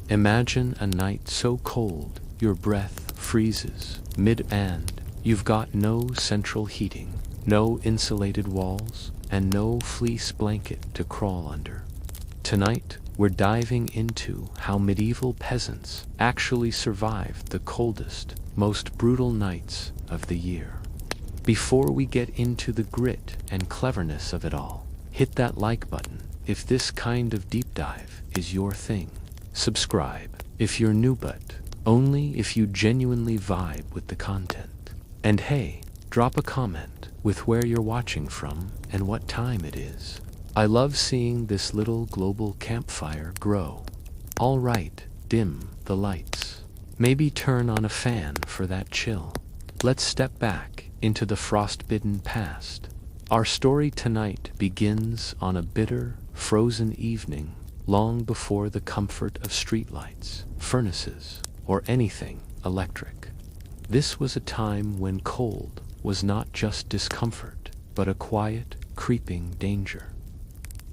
Imagine a night so cold your breath freezes mid-and you've got no central heating, no insulated walls, and no fleece blanket to crawl under. Tonight, we're diving into how medieval peasants actually survived the coldest, most brutal nights of the year. Before we get into the grit and cleverness of it all, hit that like button if this kind of deep dive is your thing. Subscribe if you're new, but only if you genuinely vibe with the content. And hey, drop a comment with where you're watching from and what time it is. I love seeing this little global campfire grow. All right, dim the lights. Maybe turn on a fan for that chill. Let's step back into the frost-bitten past. Our story tonight begins on a bitter, frozen evening long before the comfort of streetlights, furnaces, or anything electric. This was a time when cold was not just discomfort, but a quiet, creeping danger.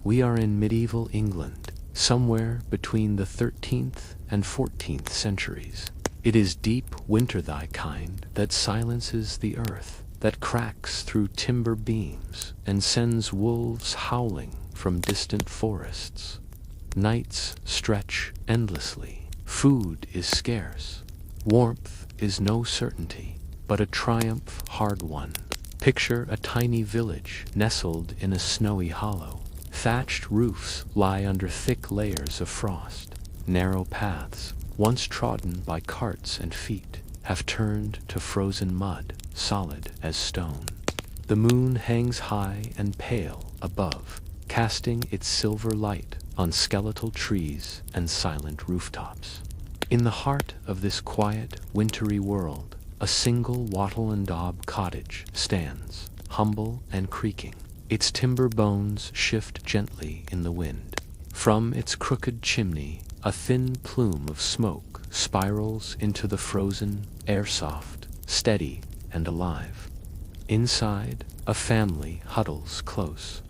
We are in medieval England, somewhere between the 13th and 14th centuries. It is deep winter, thy kind, that silences the earth, that cracks through timber beams and sends wolves howling from distant forests. Nights stretch endlessly. Food is scarce. Warmth is no certainty, but a triumph hard won. Picture a tiny village nestled in a snowy hollow. Thatched roofs lie under thick layers of frost. Narrow paths, once trodden by carts and feet, have turned to frozen mud, solid as stone. The moon hangs high and pale above, casting its silver light on skeletal trees and silent rooftops. In the heart of this quiet, wintry world, a single wattle and daub cottage stands, humble and creaking. Its timber bones shift gently in the wind. From its crooked chimney, a thin plume of smoke spirals into the frozen air, soft, steady, and alive. Inside, a family huddles close.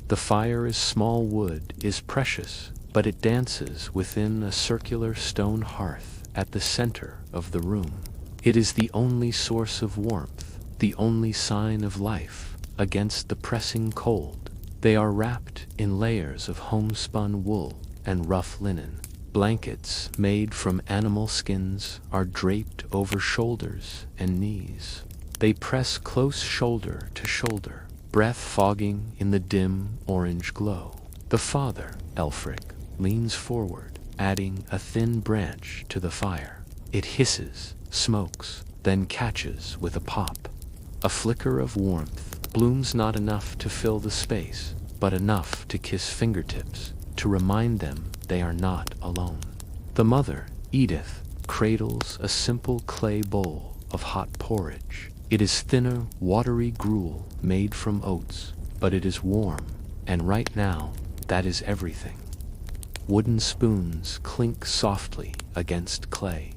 The fire's small wood is precious, but it dances within a circular stone hearth at the center of the room. It is the only source of warmth, the only sign of life against the pressing cold. They are wrapped in layers of homespun wool and rough linen. Blankets made from animal skins are draped over shoulders and knees. They press close shoulder to shoulder, breath fogging in the dim orange glow. The father, Elfric, leans forward, adding a thin branch to the fire. It hisses, smokes, then catches with a pop. A flicker of warmth blooms, not enough to fill the space, but enough to kiss fingertips, to remind them they are not alone. The mother, Edith, cradles a simple clay bowl of hot porridge. It is thinner, watery gruel made from oats, but it is warm, and right now, that is everything. Wooden spoons clink softly against clay.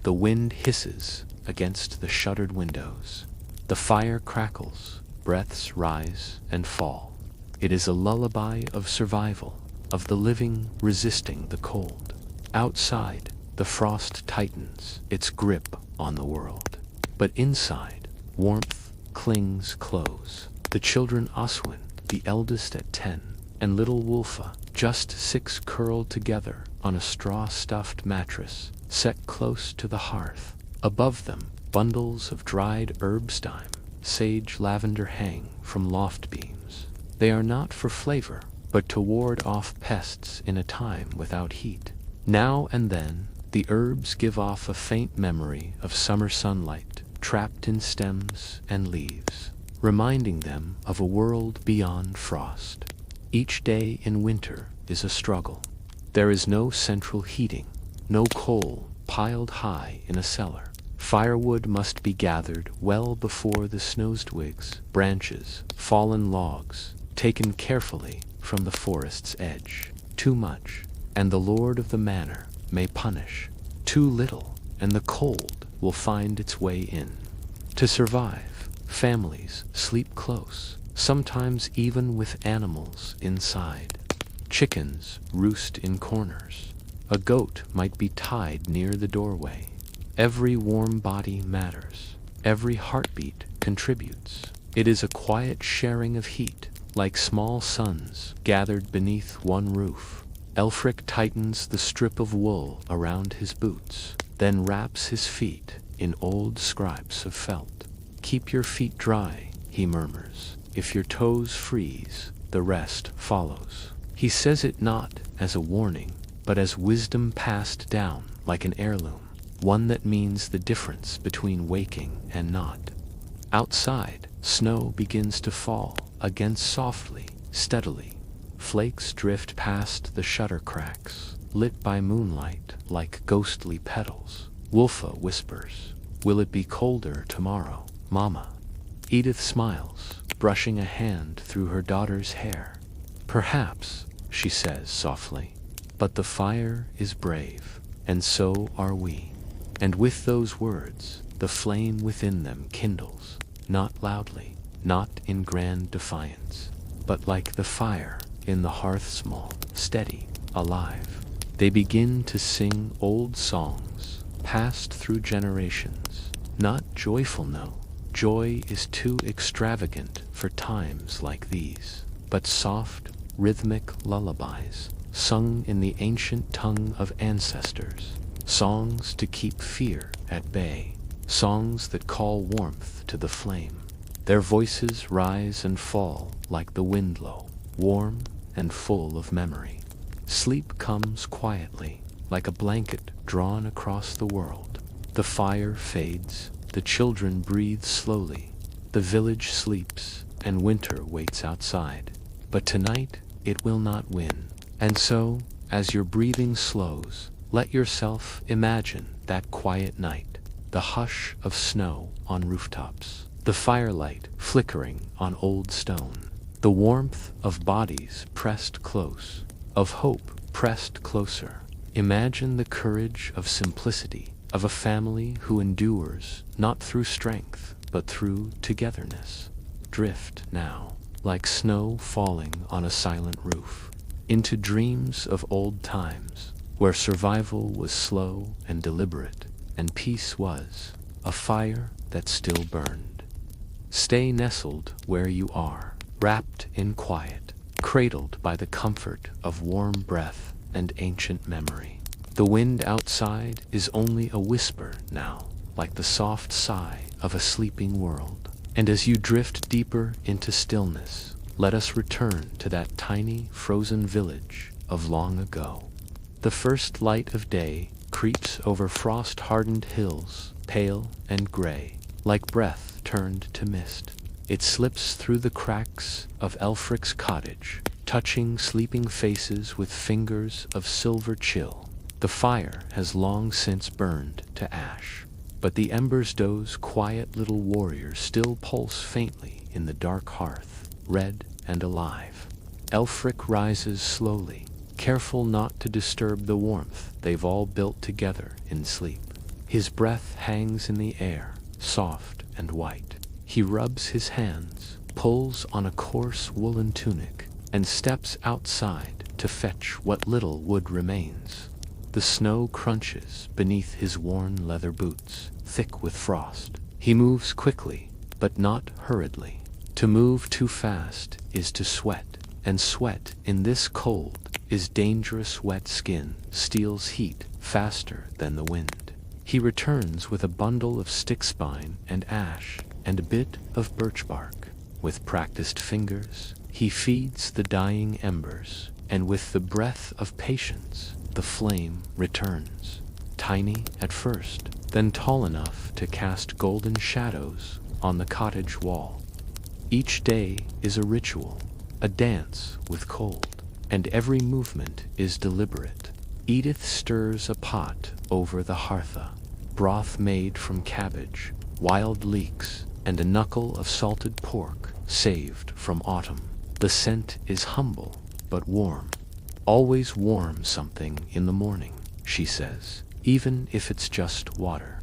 The wind hisses against the shuttered windows. The fire crackles, breaths rise and fall. It is a lullaby of survival, of the living resisting the cold. Outside, the frost tightens its grip on the world. But inside, warmth clings close. The children, Oswin, the eldest at 10, and little Wulfa, just 6, curled together on a straw-stuffed mattress set close to the hearth. Above them, bundles of dried herbstime, sage, lavender hang from loft beams. They are not for flavor, but to ward off pests in a time without heat. Now and then, the herbs give off a faint memory of summer sunlight, trapped in stems and leaves, reminding them of a world beyond frost. Each day in winter is a struggle. There is no central heating, no coal piled high in a cellar. Firewood must be gathered well before the snow's twigs, branches, fallen logs, taken carefully from the forest's edge. Too much, and the lord of the manor may punish. Too little, and the cold will find its way in. To survive, families sleep close, sometimes even with animals inside. Chickens roost in corners. A goat might be tied near the doorway. Every warm body matters. Every heartbeat contributes. It is a quiet sharing of heat, like small suns gathered beneath one roof. Elfric tightens the strip of wool around his boots, then wraps his feet in old scraps of felt. "Keep your feet dry," he murmurs. "If your toes freeze, the rest follows." He says it not as a warning, but as wisdom passed down like an heirloom, one that means the difference between waking and not. Outside, snow begins to fall, again softly, steadily. Flakes drift past the shutter cracks, lit by moonlight like ghostly petals. Wolfa whispers, "Will it be colder tomorrow, Mama?" Edith smiles, brushing a hand through her daughter's hair. "Perhaps," she says softly, "but the fire is brave, and so are we." And with those words, the flame within them kindles, not loudly, not in grand defiance, but like the fire in the hearth's mold, steady, alive. They begin to sing old songs, passed through generations. Not joyful, no. Joy is too extravagant for times like these, but soft, rhythmic lullabies, sung in the ancient tongue of ancestors. Songs to keep fear at bay. Songs that call warmth to the flame. Their voices rise and fall like the windlow, warm and full of memory. Sleep comes quietly, like a blanket drawn across the world. The fire fades, the children breathe slowly, the village sleeps, and winter waits outside. But tonight it will not win. And so, as your breathing slows, let yourself imagine that quiet night, the hush of snow on rooftops, the firelight flickering on old stone, the warmth of bodies pressed close, of hope pressed closer. Imagine the courage of simplicity, of a family who endures not through strength, but through togetherness. Drift now, like snow falling on a silent roof, into dreams of old times, where survival was slow and deliberate, and peace was a fire that still burned. Stay nestled where you are, wrapped in quiet, cradled by the comfort of warm breath and ancient memory. The wind outside is only a whisper now, like the soft sigh of a sleeping world. And as you drift deeper into stillness, let us return to that tiny, frozen village of long ago. The first light of day creeps over frost-hardened hills, pale and gray, like breath turned to mist. It slips through the cracks of Elfric's cottage, touching sleeping faces with fingers of silver chill. The fire has long since burned to ash, but the embers doze quiet little warriors still pulse faintly in the dark hearth, red and alive. Elfric rises slowly, careful not to disturb the warmth they've all built together in sleep. His breath hangs in the air, soft and white. He rubs his hands, pulls on a coarse woolen tunic, and steps outside to fetch what little wood remains. The snow crunches beneath his worn leather boots, thick with frost. He moves quickly, but not hurriedly. To move too fast is to sweat, and sweat in this cold is dangerous. Wet skin steals heat faster than the wind. He returns with a bundle of stick spine and ash and a bit of birch bark. With practiced fingers, he feeds the dying embers, and with the breath of patience, the flame returns. Tiny at first, then tall enough to cast golden shadows on the cottage wall. Each day is a ritual, a dance with cold, and every movement is deliberate. Edith stirs a pot over the heartha, broth made from cabbage, wild leeks, and a knuckle of salted pork saved from autumn. The scent is humble, but warm. Always warm something in the morning, she says, even if it's just water.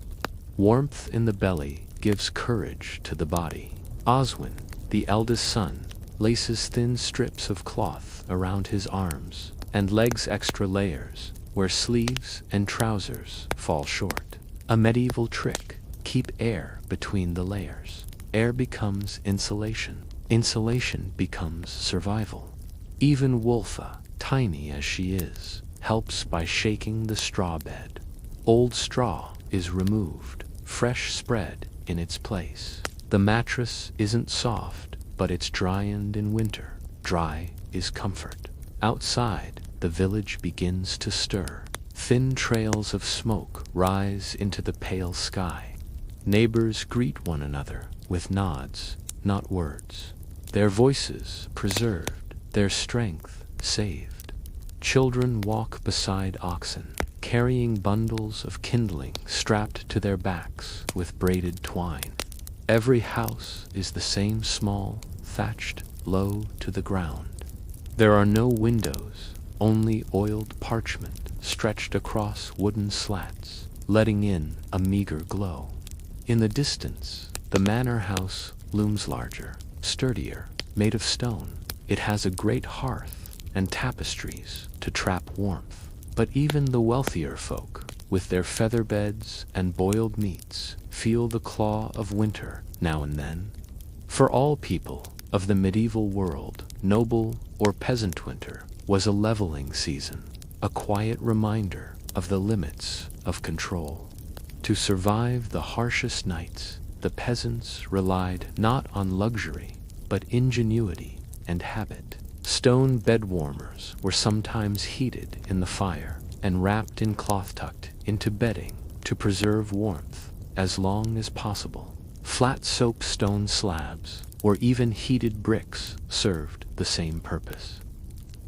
Warmth in the belly gives courage to the body. Oswin, the eldest son, laces thin strips of cloth around his arms and legs extra layers, where sleeves and trousers fall short. A medieval trick: keep air between the layers. Air becomes insulation. Insulation becomes survival. Even Wolfa, tiny as she is, helps by shaking the straw bed. Old straw is removed, fresh spread in its place. The mattress isn't soft, but it's dryened in winter. Dry is comfort. Outside, the village begins to stir. Thin trails of smoke rise into the pale sky. Neighbors greet one another with nods, not words. Their voices preserved, their strength saved. Children walk beside oxen, carrying bundles of kindling strapped to their backs with braided twine. Every house is the same small, thatched, low to the ground. There are no windows, only oiled parchment stretched across wooden slats, letting in a meager glow. In the distance, the manor house looms larger, sturdier, made of stone. It has a great hearth and tapestries to trap warmth. But even the wealthier folk, with their feather beds and boiled meats, feel the claw of winter now and then. For all people of the medieval world, noble or peasant winter was a leveling season, a quiet reminder of the limits of control. To survive the harshest nights, the peasants relied not on luxury, but ingenuity and habit. Stone bed warmers were sometimes heated in the fire and wrapped in cloth tucked into bedding to preserve warmth as long as possible. Flat soapstone slabs or even heated bricks served the same purpose.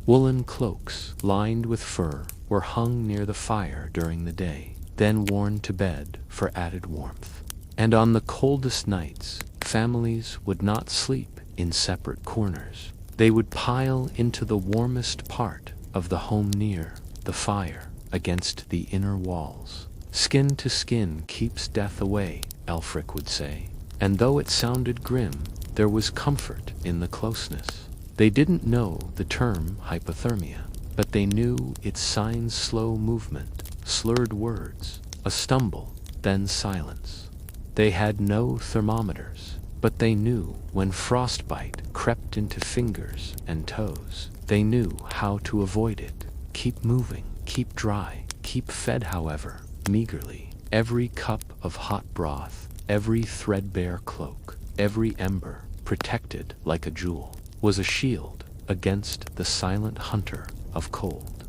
Woolen cloaks lined with fur were hung near the fire during the day, then worn to bed for added warmth. And on the coldest nights, families would not sleep in separate corners. They would pile into the warmest part of the home near the fire, against the inner walls. Skin to skin keeps death away, Elfric would say. And though it sounded grim, there was comfort in the closeness. They didn't know the term hypothermia, but they knew its signs: slow movement, slurred words, a stumble, then silence. They had no thermometers, but they knew when frostbite crept into fingers and toes. They knew how to avoid it. Keep moving, keep dry, keep fed, however, meagerly. Every cup of hot broth, every threadbare cloak, every ember, protected like a jewel, was a shield against the silent hunter of cold.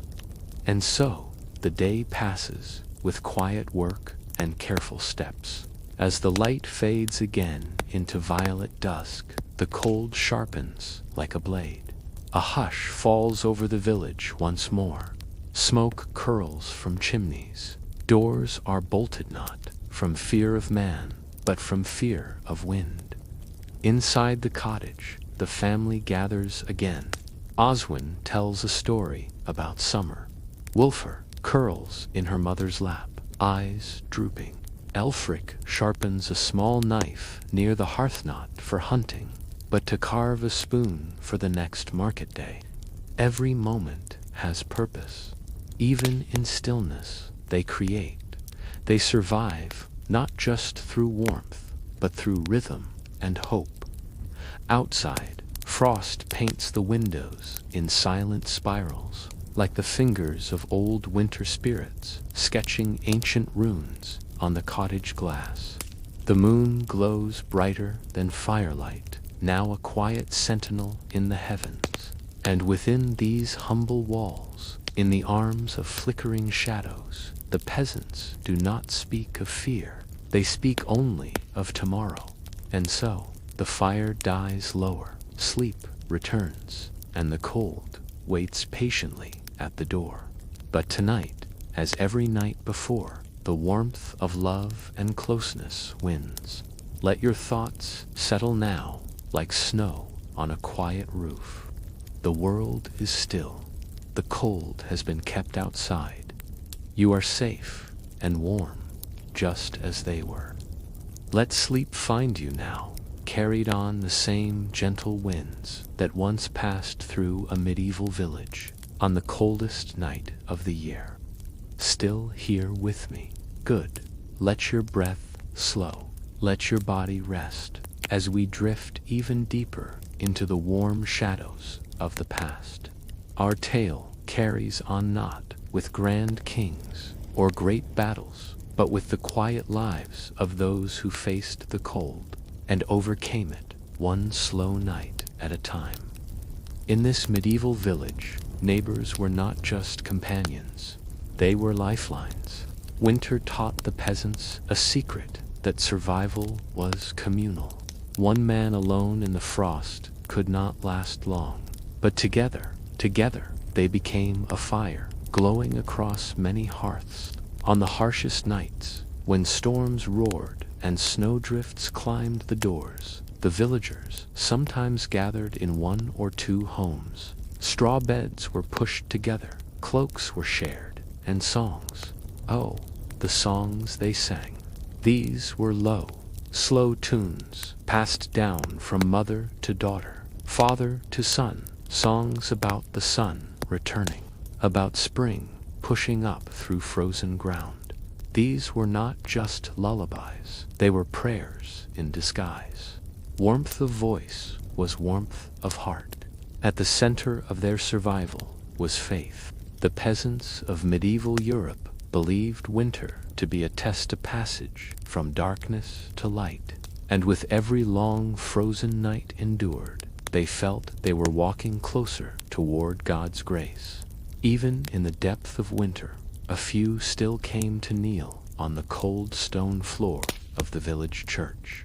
And so the day passes with quiet work and careful steps. As the light fades again into violet dusk, the cold sharpens like a blade. A hush falls over the village once more. Smoke curls from chimneys. Doors are bolted not from fear of man, but from fear of wind. Inside the cottage, the family gathers again. Oswin tells a story about summer. Wulfr curls in her mother's lap, eyes drooping. Elfric sharpens a small knife near the hearthnot for hunting, but to carve a spoon for the next market day. Every moment has purpose. Even in stillness, they create. They survive not just through warmth, but through rhythm and hope. Outside, frost paints the windows in silent spirals, like the fingers of old winter spirits sketching ancient runes on the cottage glass. The moon glows brighter than firelight, now a quiet sentinel in the heavens. And within these humble walls, in the arms of flickering shadows, the peasants do not speak of fear. They speak only of tomorrow. And so, the fire dies lower, sleep returns, and the cold waits patiently at the door. But tonight, as every night before, the warmth of love and closeness wins. Let your thoughts settle now like snow on a quiet roof. The world is still. The cold has been kept outside. You are safe and warm, just as they were. Let sleep find you now, carried on the same gentle winds that once passed through a medieval village on the coldest night of the year. still here with me. Good. Let your breath slow. Let your body rest as we drift even deeper into the warm shadows of the past. Our tale carries on not with grand kings or great battles, but with the quiet lives of those who faced the cold and overcame it one slow night at a time. In this medieval village, neighbors were not just companions, they were lifelines. Winter taught the peasants a secret that survival was communal. One man alone in the frost could not last long, but together, they became a fire, glowing across many hearths. On the harshest nights, when storms roared and snowdrifts climbed the doors, the villagers sometimes gathered in one or two homes. Straw beds were pushed together, cloaks were shared, and songs. Oh, the songs they sang. These were low, slow tunes, passed down from mother to daughter, father to son, songs about the sun returning, about spring pushing up through frozen ground. These were not just lullabies, they were prayers in disguise. Warmth of voice was warmth of heart. At the center of their survival was faith. The peasants of medieval Europe believed winter to be a test of passage from darkness to light, and with every long frozen night endured, they felt they were walking closer toward God's grace. Even in the depth of winter, a few still came to kneel on the cold stone floor of the village church.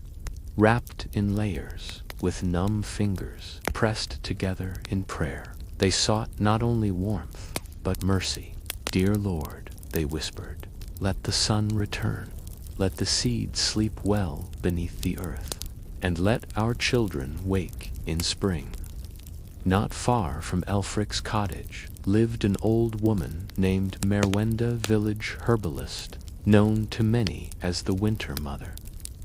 Wrapped in layers, with numb fingers pressed together in prayer, they sought not only warmth, but mercy. "Dear Lord," they whispered, "let the sun return, let the seeds sleep well beneath the earth, and let our children wake in spring." Not far from Elfric's cottage lived an old woman named Merwenda, village herbalist, known to many as the Winter Mother.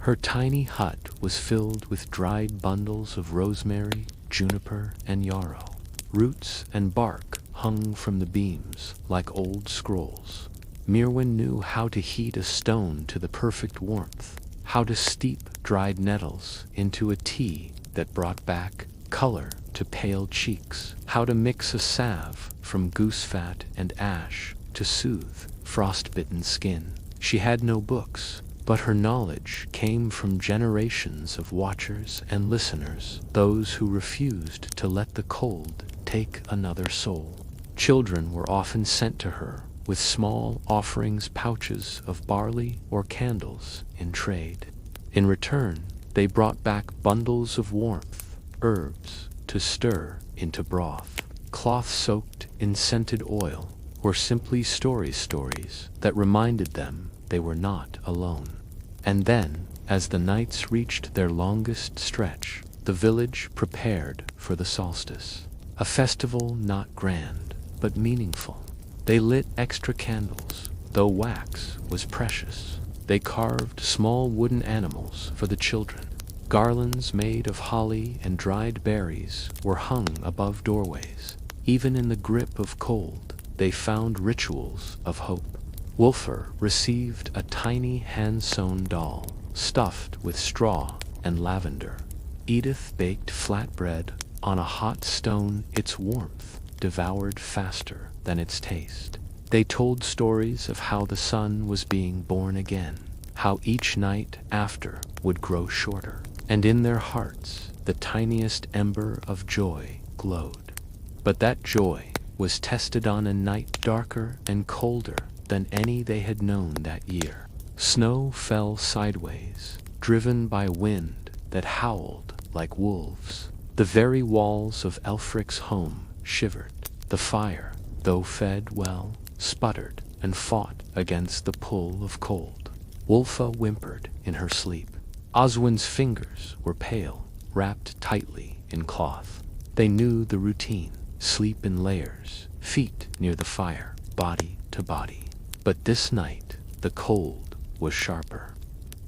Her tiny hut was filled with dried bundles of rosemary, juniper, and yarrow. Roots and bark hung from the beams like old scrolls. Merwin knew how to heat a stone to the perfect warmth, how to steep dried nettles into a tea that brought back color to pale cheeks, how to mix a salve from goose fat and ash to soothe frostbitten skin. She had no books, but her knowledge came from generations of watchers and listeners, those who refused to let the cold take another soul. Children were often sent to her with small offerings, pouches of barley or candles in trade. In return, they brought back bundles of warmth, herbs to stir into broth, cloth soaked in scented oil, or simply stories that reminded them they were not alone. And then, as the nights reached their longest stretch, the village prepared for the solstice. A festival not grand, but meaningful. They lit extra candles, though wax was precious. They carved small wooden animals for the children. Garlands made of holly and dried berries were hung above doorways. Even in the grip of cold, they found rituals of hope. Wulfer received a tiny hand-sewn doll, stuffed with straw and lavender. Edith baked flatbread on a hot stone, its warmth devoured faster than its taste. They told stories of how the sun was being born again, how each night after would grow shorter, and in their hearts the tiniest ember of joy glowed. But that joy was tested on a night darker and colder than any they had known that year. Snow fell sideways, driven by wind that howled like wolves. The very walls of Elfric's home shivered. The fire, though fed well, sputtered and fought against the pull of cold. Wulfa whimpered in her sleep. Oswin's fingers were pale, wrapped tightly in cloth. They knew the routine: sleep in layers, feet near the fire, body to body. But this night, the cold was sharper.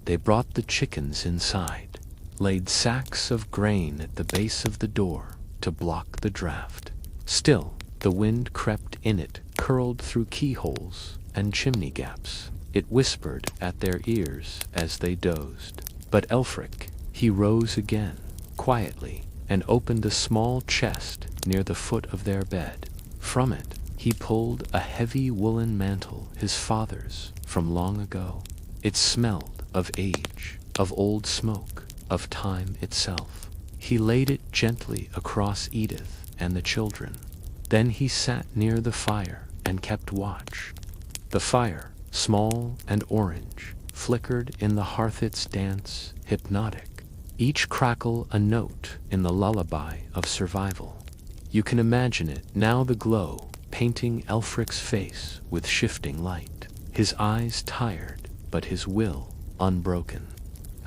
They brought the chickens inside, laid sacks of grain at the base of the door to block the draft. Still, the wind crept in it, curled through keyholes, and chimney gaps. It whispered at their ears as they dozed. But Elfric, he rose again, quietly, and opened a small chest near the foot of their bed. From it, he pulled a heavy woolen mantle, his father's, from long ago. It smelled of age, of old smoke, of time itself. He laid it gently across Edith and the children. Then he sat near the fire and kept watch. The fire, small and orange, flickered in the hearth's dance, hypnotic, each crackle a note in the lullaby of survival. You can imagine it now, the glow painting Elfric's face with shifting light, his eyes tired but his will unbroken.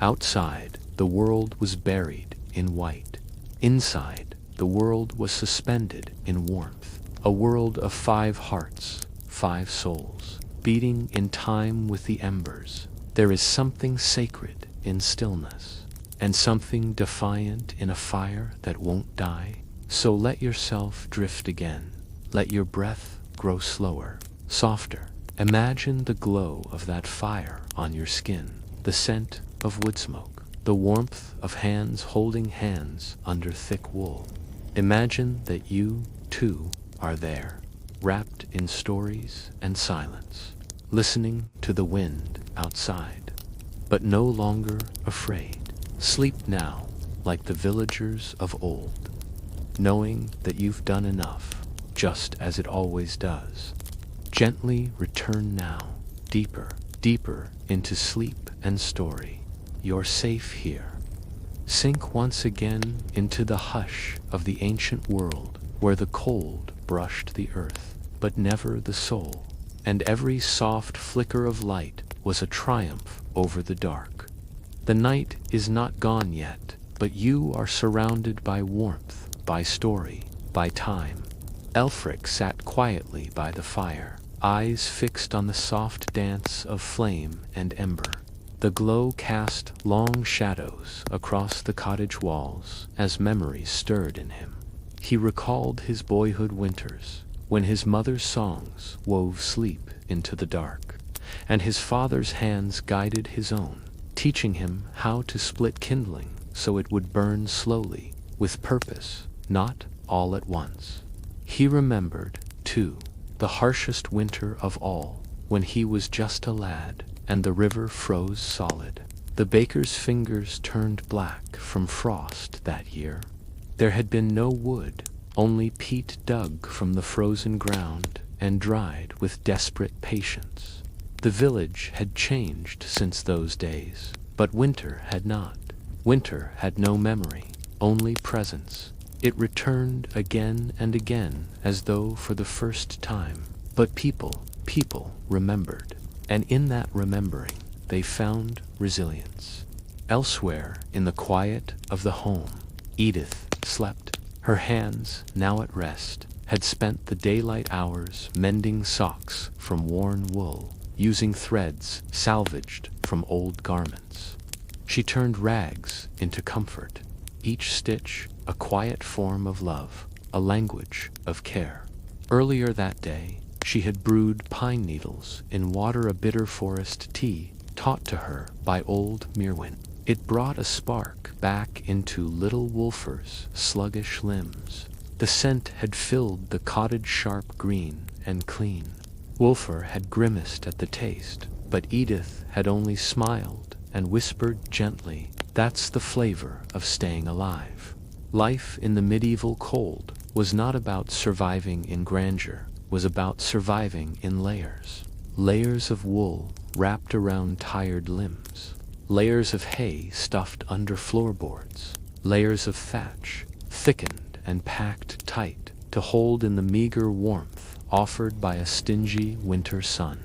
Outside, the world was buried in white. Inside, the world was suspended in warmth, a world of 5 hearts, 5 souls, beating in time with the embers. There is something sacred in stillness, and something defiant in a fire that won't die. So let yourself drift again. Let your breath grow slower, softer. Imagine the glow of that fire on your skin, the scent of wood smoke, the warmth of hands holding hands under thick wool. Imagine that you, too, are there, wrapped in stories and silence, listening to the wind outside, but no longer afraid. Sleep now like the villagers of old, knowing that you've done enough, just as it always does. Gently return now, deeper, deeper into sleep and story. You're safe here. Sink once again into the hush of the ancient world, where the cold brushed the earth, but never the soul, and every soft flicker of light was a triumph over the dark. The night is not gone yet, but you are surrounded by warmth, by story, by time. Elfric sat quietly by the fire, eyes fixed on the soft dance of flame and ember. The glow cast long shadows across the cottage walls as memories stirred in him. He recalled his boyhood winters, when his mother's songs wove sleep into the dark, and his father's hands guided his own, teaching him how to split kindling so it would burn slowly, with purpose, not all at once. He remembered, too, the harshest winter of all, when he was just a lad, and the river froze solid. The baker's fingers turned black from frost that year. There had been no wood, only peat dug from the frozen ground and dried with desperate patience. The village had changed since those days, but winter had not. Winter had no memory, only presence. It returned again and again as though for the first time. But people remembered, and in that remembering they found resilience. Elsewhere in the quiet of the home, Edith slept. Her hands, now at rest, had spent the daylight hours mending socks from worn wool, using threads salvaged from old garments. She turned rags into comfort, each stitch a quiet form of love, a language of care. Earlier that day, she had brewed pine needles in water, a bitter forest tea taught to her by old Mirwin. It brought a spark back into little Wolfer's sluggish limbs. The scent had filled the cottage sharp green and clean. Wolfer had grimaced at the taste, but Edith had only smiled and whispered gently, "That's the flavor of staying alive." Life in the medieval cold was not about surviving in grandeur, was about surviving in layers. Layers of wool wrapped around tired limbs, layers of hay stuffed under floorboards, layers of thatch thickened and packed tight to hold in the meager warmth offered by a stingy winter sun.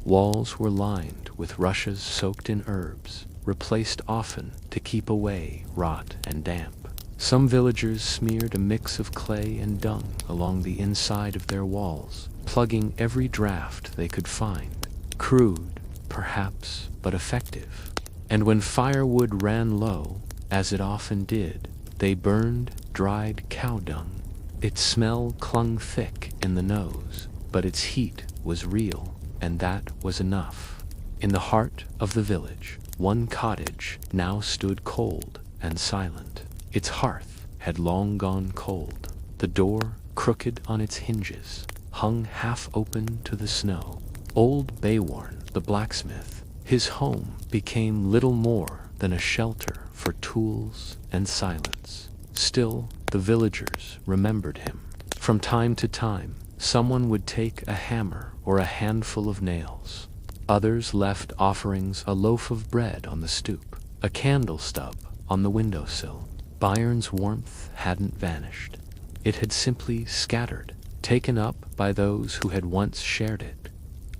Walls were lined with rushes soaked in herbs, replaced often to keep away rot and damp. Some villagers smeared a mix of clay and dung along the inside of their walls, plugging every draft they could find. Crude, perhaps, but effective. And when firewood ran low, as it often did, they burned dried cow dung. Its smell clung thick in the nose, but its heat was real, and that was enough. In the heart of the village, one cottage now stood cold and silent. Its hearth had long gone cold. The door, crooked on its hinges, hung half open to the snow. Old Baywarn, the blacksmith, his home became little more than a shelter for tools and silence. Still, the villagers remembered him. From time to time, someone would take a hammer or a handful of nails. Others left offerings, a loaf of bread on the stoop, a candle stub on the windowsill. Bayern's warmth hadn't vanished. It had simply scattered, taken up by those who had once shared it.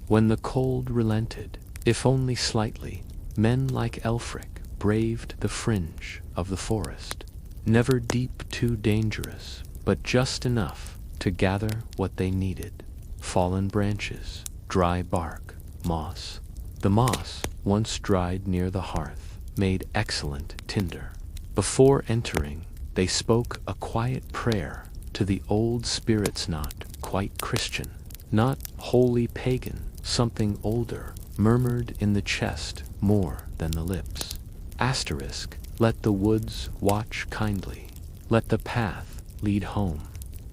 When the cold relented, if only slightly, men like Elfric braved the fringe of the forest. Never deep too dangerous, but just enough to gather what they needed. Fallen branches, dry bark, moss. The moss, once dried near the hearth, made excellent tinder. Before entering, they spoke a quiet prayer to the old spirits, not quite Christian, not wholly pagan. Something older murmured in the chest more than the lips. Asterisk, let the woods watch kindly. Let the path lead home.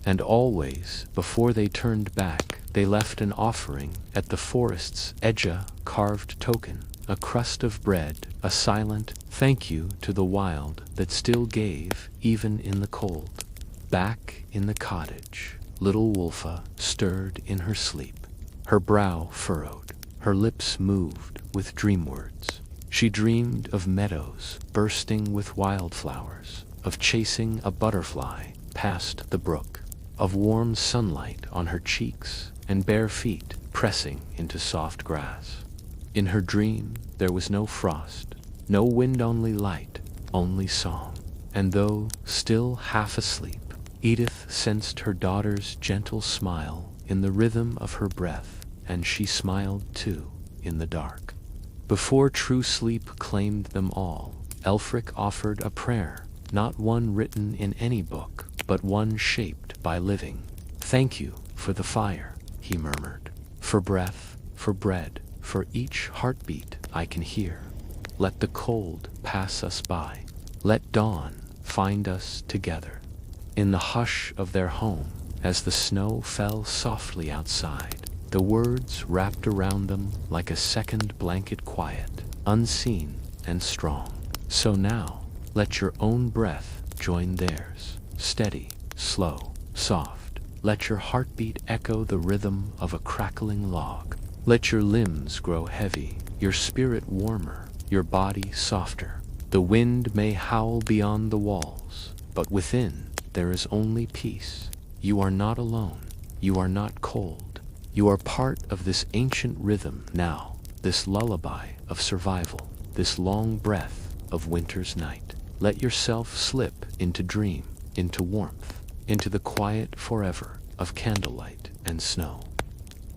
And always, before they turned back, they left an offering at the forest's edge, a carved token, a crust of bread, a silent thank you to the wild that still gave even in the cold. Back in the cottage, little Wolfa stirred in her sleep. Her brow furrowed, her lips moved with dream words. She dreamed of meadows bursting with wildflowers, of chasing a butterfly past the brook, of warm sunlight on her cheeks and bare feet pressing into soft grass. In her dream there was no frost, no wind, only light, only song. And though still half asleep, Edith sensed her daughter's gentle smile in the rhythm of her breath, and she smiled too in the dark. Before true sleep claimed them all, Elfric offered a prayer, not one written in any book, but one shaped by living. Thank you for the fire, he murmured, for breath, for bread, for each heartbeat I can hear. Let the cold pass us by. Let dawn find us together. In the hush of their home, as the snow fell softly outside, the words wrapped around them like a second blanket, quiet, unseen, and strong. So now, let your own breath join theirs, steady, slow, soft. Let your heartbeat echo the rhythm of a crackling log. Let your limbs grow heavy, your spirit warmer, your body softer. The wind may howl beyond the walls, but within there is only peace. You are not alone. You are not cold. You are part of this ancient rhythm now, this lullaby of survival, this long breath of winter's night. Let yourself slip into dream, into warmth, into the quiet forever of candlelight and snow.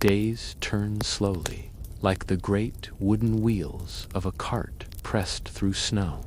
Days turn slowly, like the great wooden wheels of a cart pressed through snow.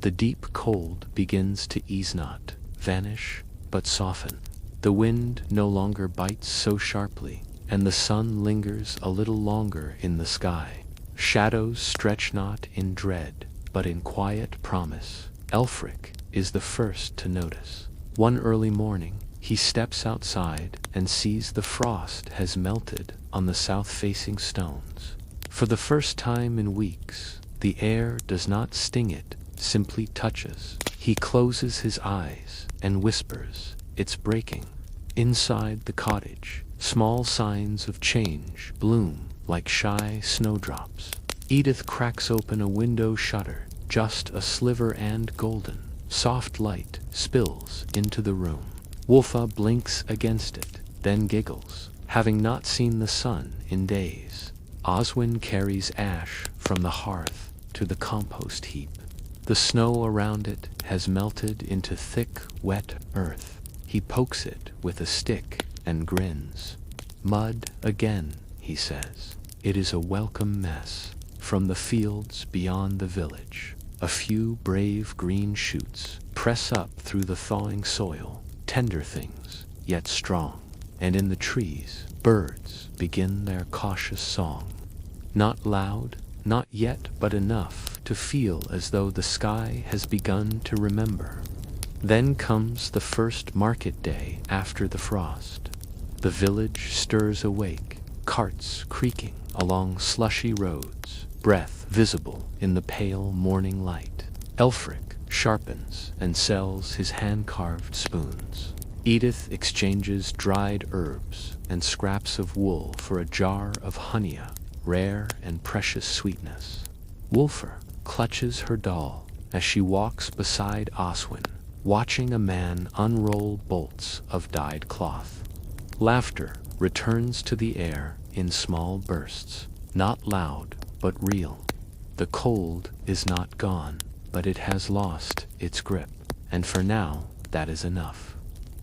The deep cold begins to ease, not vanish, but soften. The wind no longer bites so sharply, and the sun lingers a little longer in the sky. Shadows stretch not in dread, but in quiet promise. Elfric is the first to notice. One early morning, he steps outside and sees the frost has melted on the south-facing stones. For the first time in weeks, the air does not sting it, simply touches. He closes his eyes and whispers, "It's breaking." Inside the cottage, small signs of change bloom like shy snowdrops. Edith cracks open a window shutter, just a sliver, and golden, soft light spills into the room. Wolfa blinks against it, then giggles, having not seen the sun in days. Oswin carries ash from the hearth to the compost heap. The snow around it has melted into thick, wet earth. He pokes it with a stick and grins. "Mud again," he says. "It is a welcome mess." From the fields beyond the village, a few brave green shoots press up through the thawing soil, tender things, yet strong. and in the trees, birds begin their cautious song. Not loud, not yet, but enough to feel as though the sky has begun to remember. Then comes the first market day after the frost. The village stirs awake, carts creaking along slushy roads, breath visible in the pale morning light. Elfric sharpens and sells his hand-carved spoons. Edith exchanges dried herbs and scraps of wool for a jar of honia, rare and precious sweetness. Wulfr clutches her doll as she walks beside Oswin, watching a man unroll bolts of dyed cloth. Laughter returns to the air in small bursts, not loud but real. The cold is not gone, but it has lost its grip, and for now that is enough.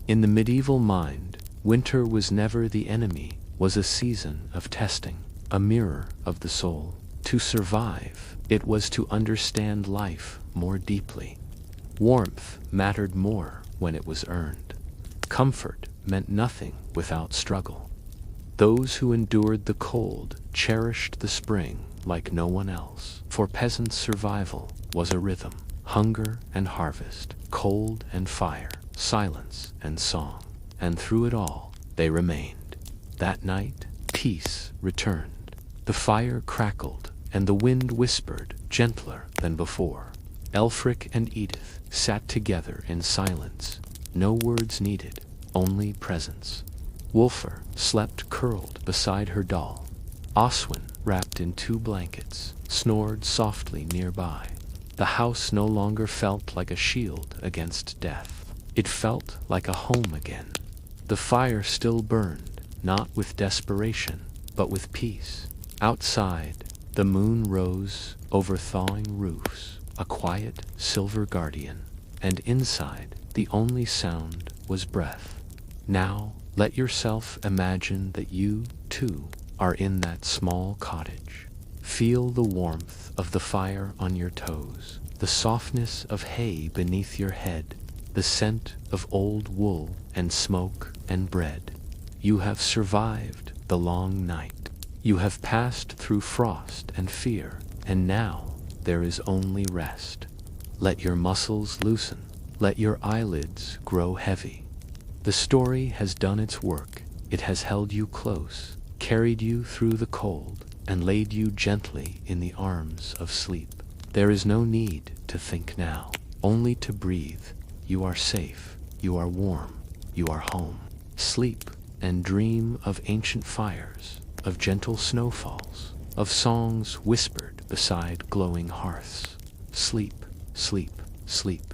In the medieval mind, winter was never the enemy, was a season of testing, a mirror of the soul. To survive, it was to understand life more deeply. Warmth mattered more when it was earned. Comfort meant nothing without struggle. Those who endured the cold cherished the spring like no one else. For peasants' survival was a rhythm, hunger and harvest, cold and fire, silence and song. And through it all, they remained. That night, peace returned. The fire crackled, and the wind whispered, gentler than before. Elfric and Edith sat together in silence, no words needed, only presence. Wulfr slept curled beside her doll. Oswin, wrapped in 2 blankets, snored softly nearby. The house no longer felt like a shield against death. It felt like a home again. The fire still burned, not with desperation, but with peace. Outside, the moon rose over thawing roofs, a quiet silver guardian, and inside, the only sound was breath. Now, let yourself imagine that you, too, are in that small cottage. Feel the warmth of the fire on your toes, the softness of hay beneath your head, the scent of old wool and smoke and bread. You have survived the long night. You have passed through frost and fear, and now there is only rest. Let your muscles loosen. Let your eyelids grow heavy. The story has done its work. It has held you close, carried you through the cold, and laid you gently in the arms of sleep. There is no need to think now, only to breathe. You are safe, you are warm, you are home. Sleep and dream of ancient fires, of gentle snowfalls, of songs whispered beside glowing hearths. Sleep, sleep, sleep.